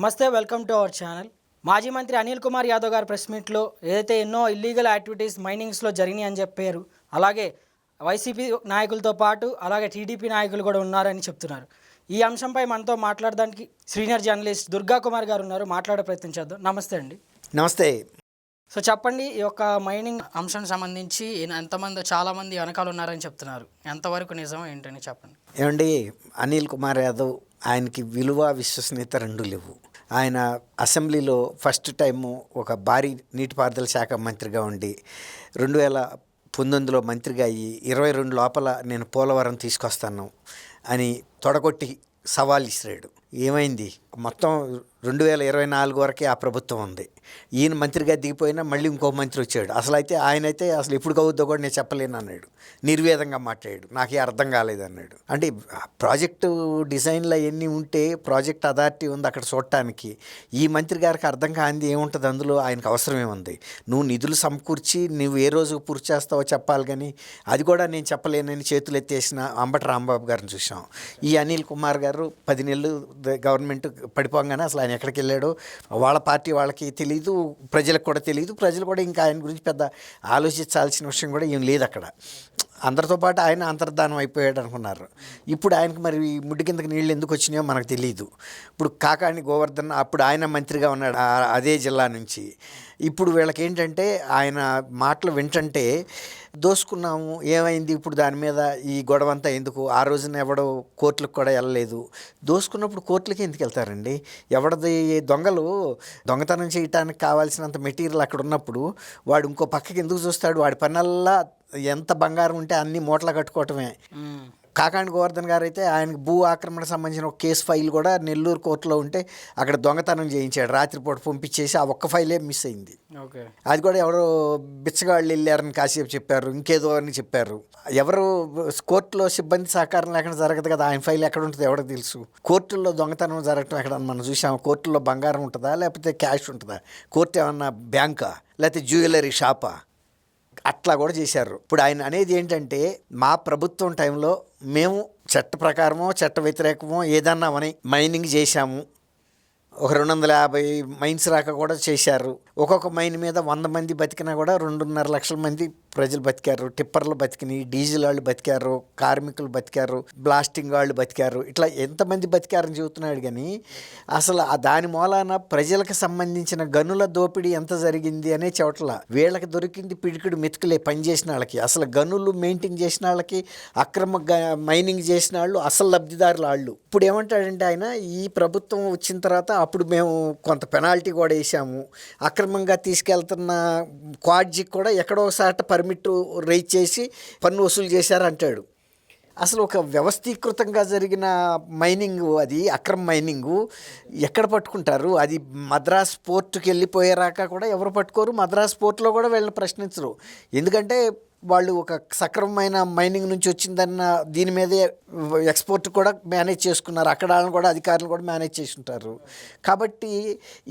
నమస్తే, welcome to our channel. మాజీ మంత్రి అనిల్ కుమార్ యాదవ్ గారు ప్రెస్ మీట్లో ఏదైతే ఎన్నో ఇల్లీగల్ యాక్టివిటీస్ మైనింగ్స్లో జరిగినాయి అని చెప్పారు. అలాగే వైసీపీ నాయకులతో పాటు అలాగే టీడీపీ నాయకులు కూడా ఉన్నారని చెప్తున్నారు. ఈ అంశంపై మనతో మాట్లాడడానికి సీనియర్ జర్నలిస్ట్ దుర్గా కుమార్ గారు ఉన్నారు. మాట్లాడే ప్రయత్నం చేద్దాం. నమస్తే అండి. నమస్తే. సో చెప్పండి, ఈ యొక్క మైనింగ్ అంశానికి సంబంధించి ఎంతమంది చాలామంది వెనకాల ఉన్నారని చెప్తున్నారు. ఎంతవరకు నిజం ఏంటని చెప్పండి. ఏమండి, అనిల్ కుమార్ యాదవ్ ఆయనకి విలువ విశ్వసనీయత రెండు లేవు. ఆయన అసెంబ్లీలో ఫస్ట్ టైము ఒక భారీ నీటిపారుదల శాఖ మంత్రిగా ఉండి 2019లో మంత్రిగా అయ్యి 22 లోపల నేను పోలవరం తీసుకొస్తాను అని తొడగొట్టి సవాల్ ఇసిరాడు. ఏమైంది? మొత్తం 2024 వరకే ఆ ప్రభుత్వం ఉంది. ఈయన మంత్రిగా దిగిపోయినా మళ్ళీ ఇంకో మంత్రి వచ్చాడు. ఆయనైతే అసలు ఎప్పుడు కవుద్దో కూడా నేను చెప్పలేను అన్నాడు. నిర్వేదంగా మాట్లాడాడు. నాకే అర్థం కాలేదన్నాడు. అంటే ప్రాజెక్టు డిజైన్లు అవన్నీ ఉంటే ప్రాజెక్ట్ అథారిటీ ఉంది అక్కడ చూడటానికి. ఈ మంత్రి గారికి అర్థం కానిది ఏముంటుంది అందులో? ఆయనకు అవసరమే ఉంది. నువ్వు నిధులు సమకూర్చి నువ్వు ఏ రోజుకు పూర్తి చేస్తావో చెప్పాలి, కానీ అది కూడా నేను చెప్పలేనని చేతులు ఎత్తేసిన అంబటి రాంబాబు గారిని చూసాం. ఈ అనిల్ కుమార్ గారు 10 నెలలు గవర్నమెంట్ పడిపోగానే అసలు ఆయన ఎక్కడికి వెళ్ళాడో వాళ్ళ పార్టీ వాళ్ళకి తెలియదు, ప్రజలకు కూడా తెలియదు. ప్రజలు కూడా ఇంకా ఆయన గురించి పెద్ద ఆలోచించాల్సిన విషయం కూడా ఏం లేదు అక్కడ. అందరితో పాటు ఆయన అంతర్ధానం అయిపోయాడు అనుకున్నారు. ఇప్పుడు ఆయనకు మరి ముడ్డి కిందకి నీళ్ళు ఎందుకు వచ్చినాయో మనకు తెలియదు. ఇప్పుడు కాకాణి గోవర్ధన్ అప్పుడు ఆయన మంత్రిగా ఉన్నాడు అదే జిల్లా నుంచి. ఇప్పుడు వీళ్ళకి ఏంటంటే ఆయన మాటలు వింటంటే దోసుకున్నాము ఏమైంది ఇప్పుడు దాని మీద ఈ గొడవ అంతా ఎందుకు? ఆ రోజున ఎవడో కోర్టులకు కూడా వెళ్ళలేదు. దోసుకున్నప్పుడు కోర్టులకి ఎందుకు వెళ్తారండి? ఎవడది దొంగలు దొంగతనం చేయటానికి కావాల్సినంత మెటీరియల్ అక్కడ ఉన్నప్పుడు వాడు ఇంకో పక్కకి ఎందుకు చూస్తాడు? వాడి పనల్లా ఎంత బంగారం ఉంటే అన్ని మూటలు కట్టుకోవటమే. కాకాణి గోవర్ధన్ గారు అయితే ఆయనకు భూ ఆక్రమణకు సంబంధించిన ఒక కేసు ఫైల్ కూడా నెల్లూరు కోర్టులో ఉంటే అక్కడ దొంగతనం చేయించాడు. రాత్రిపూట పంపించేసి ఆ ఒక్క ఫైలే మిస్ అయింది. అది కూడా ఎవరో బిచ్చగాళ్ళు వెళ్ళారని కాసేపు చెప్పారు, ఇంకేదో అని చెప్పారు. ఎవరు కోర్టులో సిబ్బంది సహకారం లేకుండా జరగదు కదా. ఆయన ఫైల్ ఎక్కడ ఉంటుంది ఎవరికి తెలుసు? కోర్టుల్లో దొంగతనం జరగటం ఎక్కడ మనం చూసాము? కోర్టుల్లో బంగారం ఉంటుందా లేకపోతే క్యాష్ ఉంటుందా? కోర్టు ఏమన్నా బ్యాంకా లేకపోతే జ్యువెలరీ షాపా? అట్లా కూడా చేశారు. ఇప్పుడు ఆయన అనేది ఏంటంటే మా ప్రభుత్వం టైంలో మేము చట్ట ప్రకారమో చట్ట వ్యతిరేకమో ఏదన్నా మైనింగ్ చేశాము. ఒక 250 మైన్స్ రాక కూడా చేశారు. ఒక్కొక్క మైన్ మీద 100 మంది బతికినా కూడా 2.5 లక్షల మంది ప్రజలు బతికారు. టిప్పర్లు బతికినాయి, డీజిల్ వాళ్ళు బతికారు, కార్మికులు బతికారు, బ్లాస్టింగ్ వాళ్ళు బతికారు. ఇట్లా ఎంతమంది బతికారని చెబుతున్నాడు. కానీ అసలు దాని మూలాన ప్రజలకు సంబంధించిన గనుల దోపిడీ ఎంత జరిగింది అనే చోట్ల వీళ్ళకి దొరికింది పిడికిడు మెతుకులే పనిచేసిన వాళ్ళకి. అసలు గనులు మెయింటైన్ చేసిన వాళ్ళకి, అక్రమ మైనింగ్ చేసిన వాళ్ళు అసలు లబ్ధిదారులు వాళ్ళు. ఇప్పుడు ఏమంటాడంటే ఆయన, ఈ ప్రభుత్వం వచ్చిన తర్వాత అప్పుడు మేము కొంత పెనాల్టీ కూడా వేసాము, అక్రమంగా తీసుకెళ్తున్న క్వాడ్జికి కూడా ఎక్కడో ఒకసారి పర్మిట్ రైజ్ చేసి పన్ను వసూలు చేశారు అంటాడు. అసలు ఒక వ్యవస్థీకృతంగా జరిగిన మైనింగు, అది అక్రమ మైనింగు ఎక్కడ పట్టుకుంటారు? అది మద్రాస్ పోర్టుకి వెళ్ళిపోయేరాక కూడా ఎవరు పట్టుకోరు. మద్రాస్ పోర్టులో కూడా వీళ్ళని ప్రశ్నించరు. ఎందుకంటే వాళ్ళు ఒక సక్రమమైన మైనింగ్ నుంచి వచ్చిందన్న దీని మీదే ఎక్స్పోర్ట్ కూడా మేనేజ్ చేసుకున్నారు. అక్కడ కూడా అధికారులు కూడా మేనేజ్ చేసి ఉంటారు. కాబట్టి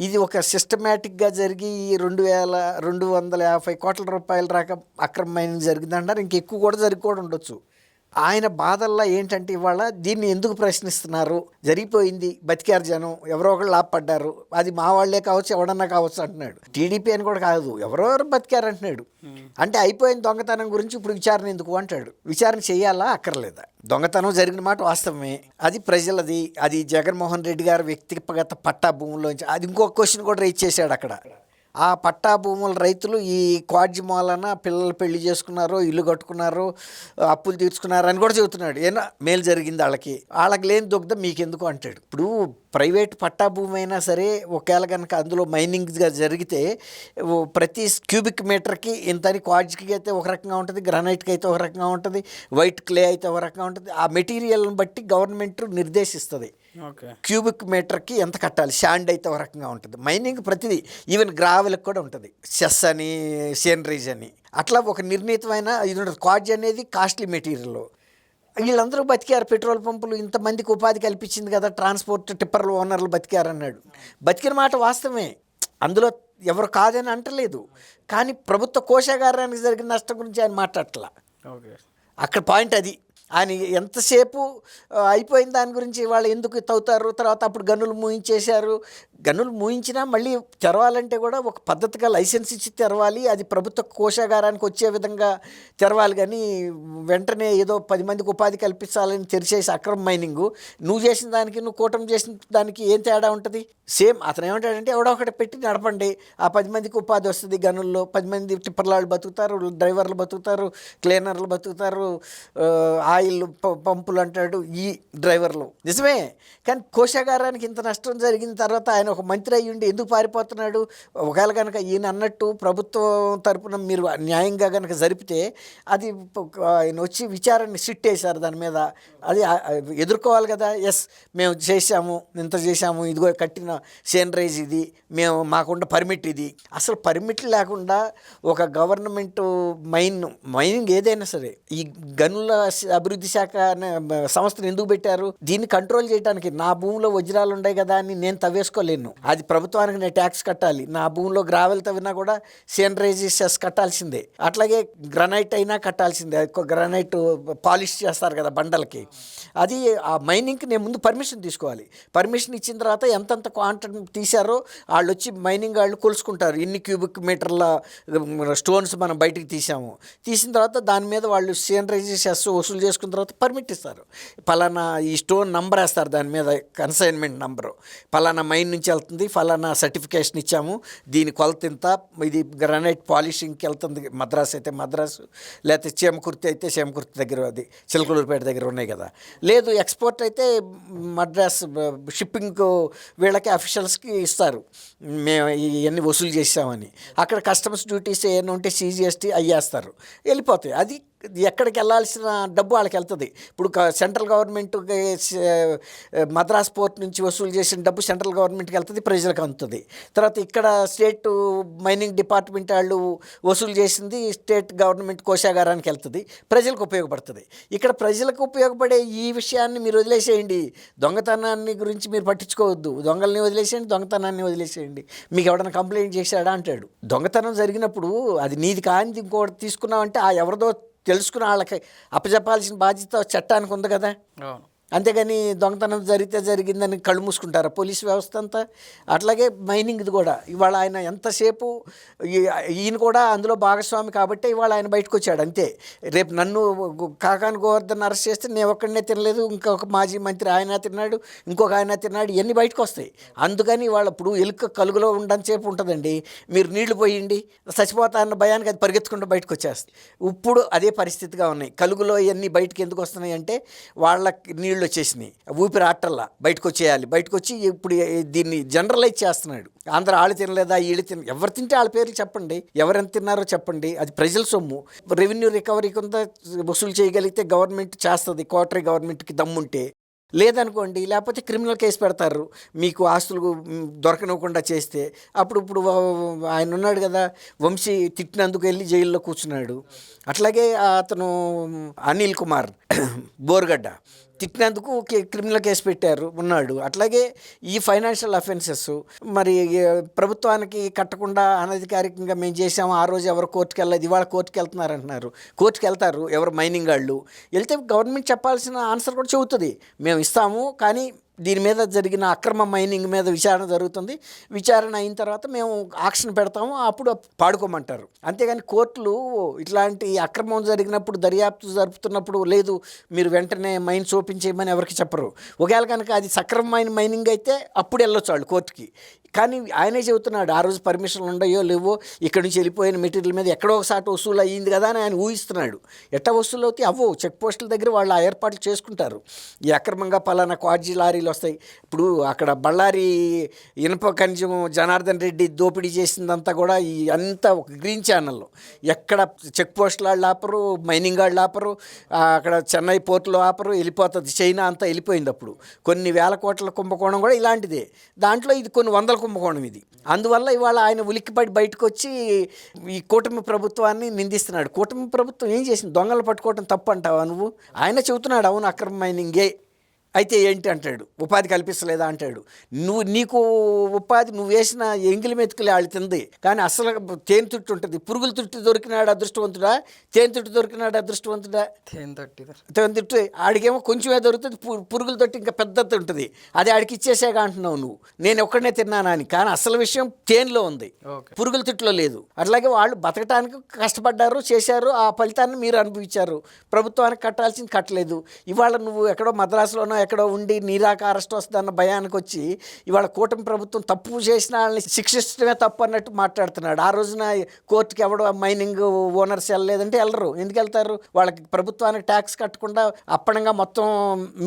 ఇది ఒక సిస్టమేటిక్గా జరిగి 2250 కోట్ల రూపాయల రాక అక్రమ మైనింగ్ జరిగిందంటారు. ఇంకెక్కువ కూడా జరిగి కూడా ఉండొచ్చు. ఆయన బాధల్లో ఏంటంటే ఇవాళ దీన్ని ఎందుకు ప్రశ్నిస్తున్నారు? జరిగిపోయింది, బతికారు జనం, ఎవరో ఒకళ్ళు లాభపడ్డారు, అది మా వాళ్లే కావచ్చు ఎవడన్నా కావచ్చు అంటున్నాడు. టీడీపీ అని కూడా కాదు, ఎవరెవరు బతికారు అంటున్నాడు. అంటే అయిపోయిన దొంగతనం గురించి ఇప్పుడు విచారణ ఎందుకు అంటాడు. విచారణ చేయాలా అక్కర్లేదా? దొంగతనం జరిగిన మాట వాస్తవమే, అది ప్రజలది. అది జగన్మోహన్ రెడ్డి గారు వ్యక్తిగత పట్టా భూముల్లోంచి అది ఇంకొక క్వశ్చన్ కూడా రైజ్ చేశాడు అక్కడ. ఆ పట్టా భూముల రైతులు ఈ క్వాడ్జి మూలన పిల్లలు పెళ్లి చేసుకున్నారు, ఇల్లు కట్టుకున్నారు, అప్పులు తీర్చుకున్నారు అని కూడా చెబుతున్నాడు. ఏనా మేలు జరిగింది వాళ్ళకి లేని దుగ్ధం మీకెందుకు అంటాడు. ఇప్పుడు ప్రైవేట్ పట్టా భూమి అయినా సరే ఒకవేళ కనుక అందులో మైనింగ్గా జరిగితే ప్రతి క్యూబిక్ మీటర్కి ఇంతని క్వాడ్జికి అయితే ఒక రకంగా ఉంటుంది, గ్రానైట్కి అయితే ఒక రకంగా ఉంటుంది, వైట్ క్లే అయితే ఒక రకంగా ఉంటుంది. ఆ మెటీరియల్ని బట్టి గవర్నమెంట్ నిర్దేశిస్తుంది క్యూబిక్ మీటర్కి ఎంత కట్టాలి. శాండ్ అయితే ఒక రకంగా ఉంటుంది. మైనింగ్ ప్రతిదీ, ఈవెన్ గ్రావెల్కి కూడా ఉంటుంది, సెస్ అని సేనరీజ్ అని, అట్లా ఒక నిర్ణీతమైన ఇది ఉంటుంది. క్వాడ్జి అనేది కాస్ట్లీ మెటీరియల్. వీళ్ళందరూ బతికారు. పెట్రోల్ పంపులు ఇంతమందికి ఉపాధి కల్పించింది కదా, ట్రాన్స్పోర్ట్ టిప్పర్లు ఓనర్లు బతికారన్నాడు. బతికిన మాట వాస్తవమే, అందులో ఎవరు కాదని అంటలేదు. కానీ ప్రభుత్వ కోశాగారానికి జరిగిన నష్టం గురించి ఆయన మాట్లాడట్లా. అక్కడ పాయింట్ అది. ఆయన ఎంతసేపు అయిపోయిన దాని గురించి వాళ్ళు ఎందుకు తవ్వుతారు, తర్వాత అప్పుడు గనులు మూయించేశారు, గనులు మూయించినా మళ్ళీ తెరవాలంటే కూడా ఒక పద్ధతిగా లైసెన్స్ ఇచ్చి తెరవాలి, అది ప్రభుత్వ కోశాగారానికి వచ్చే విధంగా తెరవాలి. కానీ వెంటనే ఏదో 10 మందికి ఉపాధి కల్పించాలని తెరిచేసి అక్రమ మైనింగు, నువ్వు చేసిన దానికి నువ్వు కూటమి చేసిన దానికి ఏం తేడా ఉంటుంది? సేమ్. అతను ఏమంటాడంటే ఎవడో ఒకటి పెట్టి నడపండి, ఆ 10 మందికి ఉపాధి వస్తుంది. గనుల్లో 10 మంది టిప్పర్లాళ్ళు బతుకుతారు, డ్రైవర్లు బతుకుతారు, క్లీనర్లు బతుకుతారు, ఆయిల్ పంపులు అంటాడు ఈ డ్రైవర్లు. నిజమే. కానీ కోశాగారానికి ఇంత నష్టం జరిగిన తర్వాత ఆయన ఒక మంత్రి అయ్యి ఉండి ఎందుకు పారిపోతున్నాడు? ఒకవేళ కనుక ఈయన అన్నట్టు ప్రభుత్వం తరపున మీరు న్యాయంగా కనుక జరిపితే అది ఆయన వచ్చి విచారాన్ని సిట్ వేశారు దాని మీద, అది ఎదుర్కోవాలి కదా. ఎస్, మేము చేశాము, ఇంత చేశాము, ఇదిగో కట్టిన సేనరైజ్ ఇది, మేము మాకున్న పర్మిట్ ఇది. అసలు పర్మిట్ లేకుండా ఒక గవర్నమెంట్ మైనింగ్ ఏదైనా సరే, ఈ గనుల అభివృద్ధి శాఖ అనే సంస్థను ఎందుకు పెట్టారు? దీన్ని కంట్రోల్ చేయడానికి. నా భూమిలో వజ్రాలు ఉన్నాయి కదా అని నేను తవ్వేసుకోలేను, అది ప్రభుత్వానికి నేను ట్యాక్స్ కట్టాలి. నా భూమిలో గ్రావెల్ తవ్వినా కూడా సేనరైజ్ సెస్ కట్టాల్సిందే. అట్లాగే గ్రనైట్ అయినా కట్టాల్సిందే. గ్రనైట్ పాలిష్ చేస్తారు కదా బండలకి, అది ఆ మైనింగ్కి నేను ముందు పర్మిషన్ తీసుకోవాలి. పర్మిషన్ ఇచ్చిన తర్వాత ఎంతంత క్వాంటిటీ తీశారో వాళ్ళు వచ్చి మైనింగ్ వాళ్ళు కొలుసుకుంటారు. ఇన్ని క్యూబిక్ మీటర్ల స్టోన్స్ మనం బయటికి తీసిన తర్వాత దాని మీద వాళ్ళు సేనరైజ్ సెస్ వసూలు చేసుకున్న తర్వాత పర్మిట్ ఇస్తారు. పలానా ఈ స్టోన్ నంబర్ వేస్తారు దాని మీద, కన్సైన్మెంట్ నంబరు, పలానా మైన్ నుంచి వెళ్తుంది, ఫలానా సర్టిఫికేషన్ ఇచ్చాము, దీని కొలత ఇంత, ఇది గ్రానైట్ పాలిషింగ్కి వెళ్తుంది, మద్రాసు అయితే మద్రాసు, లేకపోతే చేమకుర్తి అయితే చేమకుర్తి దగ్గర, అది చిలకలూరుపేట దగ్గర ఉన్నాయి కదా, లేదు ఎక్స్పోర్ట్ అయితే మద్రాస్ షిప్పింగ్ వీళ్ళకి అఫీషియల్స్కి ఇస్తారు, మేము ఇవన్నీ వసూలు చేసామని. అక్కడ కస్టమ్స్ డ్యూటీస్ ఏమైనా ఉంటే CGST అయ్యేస్తారు, వెళ్ళిపోతాయి. అది ఎక్కడికి వెళ్ళాల్సిన డబ్బు వాళ్ళకి వెళ్తుంది. ఇప్పుడు సెంట్రల్ గవర్నమెంట్ మద్రాస్ పోర్ట్ నుంచి వసూలు చేసిన డబ్బు సెంట్రల్ గవర్నమెంట్కి వెళ్తుంది, ప్రజలకు అందుతుంది. తర్వాత ఇక్కడ స్టేట్ మైనింగ్ డిపార్ట్మెంట్ వాళ్ళు వసూలు చేసింది స్టేట్ గవర్నమెంట్ కోశాగారానికి వెళ్తుంది, ప్రజలకు ఉపయోగపడుతుంది. ఇక్కడ ప్రజలకు ఉపయోగపడే ఈ విషయాన్ని మీరు వదిలేసేయండి. దొంగతనాన్ని గురించి మీరు పట్టించుకోవద్దు, దొంగల్ని వదిలేసేయండి, దొంగతనాన్ని వదిలేసేయండి. మీకు ఎవడన్నా కంప్లైంట్ చేశాడా అంటాడు. దొంగతనం జరిగినప్పుడు అది నీది కానిది ఇంకోటి తీసుకున్నావంటే ఆ ఎవరిదో తెలుసుకున్న వాళ్ళకి అప్పచెప్పాల్సిన బాధ్యత చట్టానికి ఉంది కదా. అంతేగాని దొంగతనం జరిగిందని కళ్ళు మూసుకుంటారా పోలీసు వ్యవస్థ అంతా? అట్లాగే మైనింగ్ది కూడా ఇవాళ ఆయన ఎంతసేపు ఈయన కూడా అందులో భాగస్వామి కాబట్టి ఇవాళ ఆయన బయటకు వచ్చాడు అంతే. రేపు నన్ను కాకాని గోవర్ధన్ అరెస్ట్ చేస్తే నేను ఒక్కడనే తినలేదు, ఇంకొక మాజీ మంత్రి ఆయన తిన్నాడు, ఇంకొక ఆయన తిన్నాడు, ఇవన్నీ బయటకు వస్తాయి. అందుకని ఇవాళ ఇప్పుడు ఎలుక కలుగులో ఉండని ఉంటుందండి, మీరు నీళ్లు పోయండి చచ్చిపోతా అన్న భయానికి అది పరిగెత్తుకుంటూ బయటకు వచ్చేస్తుంది. ఇప్పుడు అదే పరిస్థితిగా ఉన్నాయి. కలుగులో ఇవన్నీ బయటకు ఎందుకు వస్తున్నాయి అంటే వాళ్ళకి నీళ్ళు వచ్చేసినాయి, ఊపిరి ఆటల్లా బయటకు వచ్చేయాలి. బయటకు వచ్చి ఇప్పుడు దీన్ని జనరలైజ్ చేస్తున్నాడు. ఆంధ్ర వాళ్ళు తినలేదా, వీళ్ళు ఎవరు తింటే వాళ్ళ పేర్లు చెప్పండి, ఎవరెంత తిన్నారో చెప్పండి, అది ప్రజల సొమ్ము. రెవెన్యూ రికవరీ కింద వసూలు చేయగలిగితే గవర్నమెంట్ చేస్తుంది, క్వార్టరీ గవర్నమెంట్కి దమ్ముంటే. లేదనుకోండి, లేకపోతే క్రిమినల్ కేసు పెడతారు మీకు ఆస్తులు దొరకనివ్వకుండా చేస్తే. ఇప్పుడు ఆయన ఉన్నాడు కదా వంశీ, తిట్టినందుకు వెళ్ళి జైల్లో కూర్చున్నాడు. అట్లాగే అతను అనిల్ కుమార్ బోర్గడ్డ తిట్టినందుకు క్రిమినల్ కేసు పెట్టారు, ఉన్నాడు. అట్లాగే ఈ ఫైనాన్షియల్ అఫెన్సెస్ మరి ప్రభుత్వానికి కట్టకుండా అనధికారికంగా మేము చేసాము, ఆ రోజు ఎవరు కోర్టుకు వెళ్ళలేదు, ఇవాళ కోర్టుకు వెళ్తున్నారు అంటున్నారు. కోర్టుకు వెళ్తారు ఎవరు మైనింగ్ వాళ్ళు, వెళ్తే గవర్నమెంట్ చెప్పాల్సిన ఆన్సర్ కూడా చెబుతుంది, మేము ఇస్తాము కానీ దీని మీద జరిగిన అక్రమ మైనింగ్ మీద విచారణ జరుగుతుంది, విచారణ అయిన తర్వాత మేము ఆక్షన్ పెడతాము, అప్పుడు పాడుకోమంటారు. అంతేగాని కోర్టులు ఇట్లాంటి అక్రమం జరిగినప్పుడు దర్యాప్తు జరుపుతున్నప్పుడు లేదు మీరు వెంటనే మైన్స్ ఓపెన్ చేయమని ఎవరికి చెప్పరు. ఒకవేళ కనుక అది సక్రమమైన మైనింగ్ అయితే అప్పుడు వెళ్ళొచ్చు వాళ్ళు కోర్టుకి. కానీ ఆయనే చెబుతున్నాడు ఆ రోజు పర్మిషన్లు ఉండయో లేవో, ఇక్కడి నుంచి వెళ్ళిపోయిన మెటీరియల్ మీద ఎక్కడో ఒకసారి వసూలు అయ్యింది కదా అని ఆయన ఊహిస్తున్నాడు. ఎట్లా వసూలు అవుతాయి? అవ్వవు. చెక్ పోస్టుల దగ్గర వాళ్ళు ఆ ఏర్పాట్లు చేసుకుంటారు. ఈ అక్రమంగా పలానా క్వాడ్జీ లారీలు వస్తాయి. ఇప్పుడు అక్కడ బళ్ళారి ఇనుప ఖనిజం జనార్దన్ రెడ్డి దోపిడీ చేసిందంతా కూడా ఈ అంతా ఒక గ్రీన్ ఛానల్లో, ఎక్కడ చెక్ పోస్టులు వాళ్ళు ఆపరు, మైనింగ్ వాళ్ళు ఆపరు, అక్కడ చెన్నై పోర్టులో ఆపరు, వెళ్ళిపోతుంది. చైనా అంతా వెళ్ళిపోయింది. అప్పుడు కొన్ని వేల కోట్ల కుంభకోణం కూడా ఇలాంటిదే. దాంట్లో ఇది కొన్ని వందల కుంభకోణం ఇది. అందువల్ల ఇవాళ ఆయన ఉలిక్కిపడి బయటకు వచ్చి ఈ కూటమి ప్రభుత్వాన్ని నిందిస్తున్నాడు. కూటమి ప్రభుత్వం ఏం చేసింది? దొంగలు పట్టుకోవటం తప్పు అంటావా నువ్వు? ఆయన చెబుతున్నాడు అవును అక్రమ మైనింగే అయితే ఏంటి అంటాడు, ఉపాధి కల్పించలేదా అంటాడు. నీకు ఉపాధి నువ్వు వేసిన ఎంగిలి మెతుకులే వాళ్ళు తింది, కానీ అసలు తేనె తుట్టు ఉంటుంది. పురుగుల తుట్టు దొరికినాడు అదృష్టవంతుడా, తేనె తుట్టు దొరికినాడు అదృష్టవంతుడా? తేనె తుట్టు ఆడికేమో కొంచెమే దొరుకుతుంది, పురుగుల తొట్టి ఇంకా పెద్దది ఉంటుంది, అది ఆడికి ఇచ్చేసేగా అంటున్నావు నువ్వు. నేను ఒక్కడనే తిన్నానా అని. కానీ అసలు విషయం తేనెలో ఉంది, పురుగుల తుట్టులో లేదు. అట్లాగే వాళ్ళు బతకటానికి కష్టపడ్డారు, చేశారు, ఆ ఫలితాన్ని మీరు అనుభవించారు. ప్రభుత్వానికి కట్టాల్సింది కట్టలేదు. ఇవాళ నువ్వు ఎక్కడో మద్రాసులోనో ఎక్కడో ఉండి నీరాక అరెస్ట్ వస్తుందన్న భయానికి వచ్చి ఇవాళ కూటమి ప్రభుత్వం తప్పు చేసిన వాళ్ళని శిక్షించడమే తప్పు అన్నట్టు మాట్లాడుతున్నాడు. ఆ రోజున కోర్టుకి ఎవడో మైనింగ్ ఓనర్స్ వెళ్ళలేదంటే వెళ్ళరు. ఎందుకు వెళ్తారు? వాళ్ళకి ప్రభుత్వానికి ట్యాక్స్ కట్టకుండా అప్పనంగా మొత్తం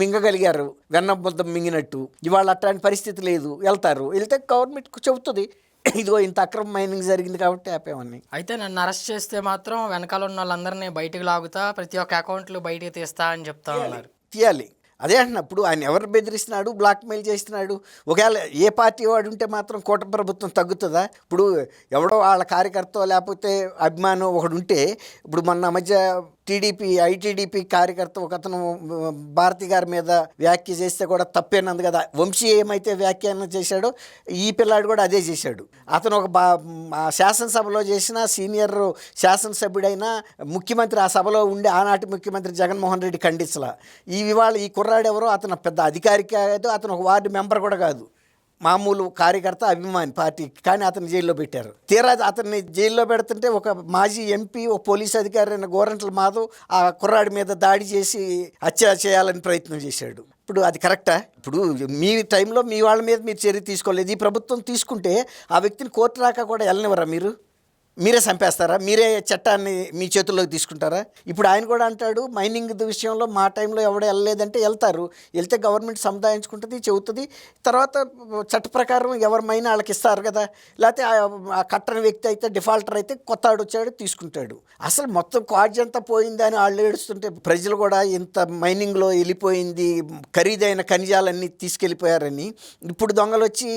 మింగగలిగారు, వెన్న బుద్ధం మింగినట్టు. ఇవాళ అట్లాంటి పరిస్థితి లేదు. వెళ్తారు, వెళ్తే గవర్నమెంట్ చెబుతుంది ఇదిగో ఇంత అక్రమ మైనింగ్ జరిగింది కాబట్టి ఆపేవన్నీ. అయితే నన్ను అరెస్ట్ చేస్తే మాత్రం వెనకాల ఉన్న వాళ్ళందరినీ బయటకు లాగుతా, ప్రతి ఒక్క అకౌంట్లు బయటకు తీస్తా అని చెప్తా ఉన్నారు. తీయాలి. అదే అంటున్నప్పుడు ఆయన ఎవరు బెదిరిస్తున్నాడు, బ్లాక్మెయిల్ చేస్తున్నాడు? ఒకవేళ ఏ పార్టీ వాడు ఉంటే మాత్రం కూటమి ప్రభుత్వం తగ్గుతుందా? ఇప్పుడు ఎవడో వాళ్ళ కార్యకర్త లేకపోతే అభిమానం ఒకడు ఉంటే, ఇప్పుడు మొన్న మధ్య ఐటీడీపీ కార్యకర్త ఒక అతను భారతి గారి మీద వ్యాఖ్య చేస్తే కూడా తప్పేనంది కదా. వంశీ ఏమైతే వ్యాఖ్యానం చేశాడో ఈ పిల్లాడు కూడా అదే చేశాడు. అతను ఒక శాసనసభలో చేసిన సీనియర్ శాసనసభ్యుడైన ముఖ్యమంత్రి ఆ సభలో ఉండి ఆనాటి ముఖ్యమంత్రి జగన్మోహన్ రెడ్డి ఖండించలా. ఇవాళ ఈ కుర్రాడు ఎవరో, అతను పెద్ద అధికారి కాదు, అతను ఒక వార్డు మెంబర్ కూడా కాదు, మామూలు కార్యకర్త, అభిమాని పార్టీకి. కానీ అతను జైల్లో పెట్టారు. తీరా అతన్ని జైల్లో పెడుతుంటే ఒక మాజీ ఎంపీ, ఒక పోలీస్ అధికారి అయిన గోరంట్ల మాధవ్ ఆ కుర్రాడి మీద దాడి చేసి హత్య చేయాలని ప్రయత్నం చేశాడు. ఇప్పుడు అది కరెక్టా? ఇప్పుడు మీ టైంలో మీ వాళ్ళ మీద మీరు చర్య తీసుకోలేదు. ఈ ప్రభుత్వం తీసుకుంటే ఆ వ్యక్తిని కోర్టు రాక కూడా వెళ్ళనివ్వరా? మీరే చంపేస్తారా? మీరే చట్టాన్ని మీ చేతుల్లోకి తీసుకుంటారా? ఇప్పుడు ఆయన కూడా అంటాడు మైనింగ్ విషయంలో మా టైంలో ఎవడో వెళ్ళలేదంటే వెళ్తారు, వెళ్తే గవర్నమెంట్ సముదాయించుకుంటుంది, చెబుతుంది. తర్వాత చట్ట ప్రకారం ఎవరి మైన్ వాళ్ళకి ఇస్తారు కదా. లేకపోతే ఆ కట్టని వ్యక్తి అయితే డిఫాల్టర్ అయితే కొత్త ఆడు వచ్చాడు తీసుకుంటాడు. అసలు మొత్తం క్వాడ్జ్ అంతా పోయింది అని వాళ్ళు ఏడుస్తుంటే ప్రజలు కూడా ఇంత మైనింగ్లో వెళ్ళిపోయింది, ఖరీదైన ఖనిజాలన్నీ తీసుకెళ్ళిపోయారని. ఇప్పుడు దొంగలు వచ్చి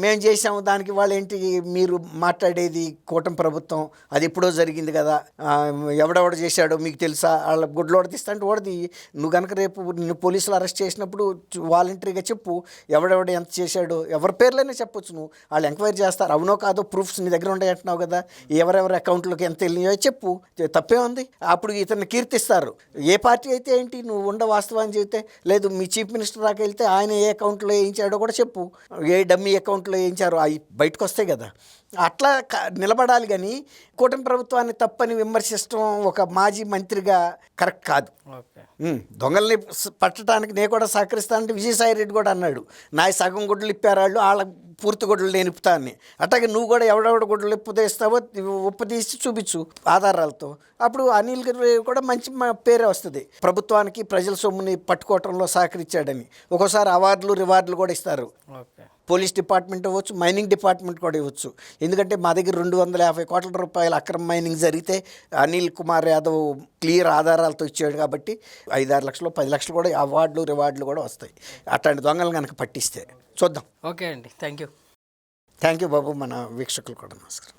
మేము చేసాము దానికి వాళ్ళు ఏంటి మీరు మాట్లాడేది? కూటమి ప్రభుత్వం అది ఎప్పుడో జరిగింది కదా, ఎవడెవడ చేశాడో మీకు తెలుసా? వాళ్ళ గుడ్లోడ తీస్తా అంటే ఓడది. నువ్వు కనుక రేపు నిన్ను పోలీసులు అరెస్ట్ చేసినప్పుడు వాలంటరీగా చెప్పు ఎవడెవడ ఎంత చేశాడో, ఎవరి పేర్లైనా చెప్పొచ్చు. నువ్వు వాళ్ళు ఎంక్వైరీ చేస్తారు. అవునో కాదో ప్రూఫ్స్ నీ దగ్గర ఉంటాయి అంటున్నావు కదా, ఎవరెవరి అకౌంట్లోకి ఎంత వెళ్ళినాయో చెప్పు, తప్పే ఉంది. అప్పుడు ఇతన్ని కీర్తిస్తారు. ఏ పార్టీ అయితే ఏంటి, నువ్వు వాస్తవాన్ని చెబితే లేదు. మీ చీఫ్ మినిస్టర్ దాకా వెళ్తే ఆయన ఏ అకౌంట్లో వేయించాడో కూడా చెప్పు, ఏ డమ్మీ అకౌంట్లో వేయించారో అవి బయటకు వస్తాయి కదా. అట్లా నిలబడాలి. కానీ కూటమి ప్రభుత్వాన్ని తప్పని విమర్శించడం ఒక మాజీ మంత్రిగా కరెక్ట్ కాదు. దొంగల్ని పట్టడానికి నేను కూడా సహకరిస్తానంటే విజయసాయి రెడ్డి కూడా అన్నాడు, నా సగం గుడ్లు ఇప్పారాళ్ళు, వాళ్ళ పూర్తి గుడ్డలు నేను ఇప్పుతాన్ని. అట్లాగే నువ్వు కూడా ఎవడెవడ గుడ్డలు ఇప్పుదేస్తావో ఉప్పదీసి చూపించు ఆధారాలతో. అప్పుడు అనిల్ కూడా మంచి పేరే వస్తుంది. ప్రభుత్వానికి ప్రజల సొమ్ముని పట్టుకోవటంలో సహకరించాడని ఒక్కోసారి అవార్డులు రివార్డులు కూడా ఇస్తారు. పోలీస్ డిపార్ట్మెంట్ ఇవ్వచ్చు, మైనింగ్ డిపార్ట్మెంట్ కూడా ఇవ్వచ్చు. ఎందుకంటే మా దగ్గర 250 కోట్ల రూపాయల అక్రమ మైనింగ్ జరిగితే అనిల్ కుమార్ యాదవ్ క్లియర్ ఆధారాలతో ఇచ్చాడు కాబట్టి 5-6 లక్షలు 10 లక్షలు కూడా అవార్డులు రివార్డులు కూడా వస్తాయి అట్లాంటి దొంగలు కనుక పట్టిస్తే. చూద్దాం. ఓకే అండి, థ్యాంక్ యూ బాబు. మన వీక్షకులు కూడా నమస్కారం.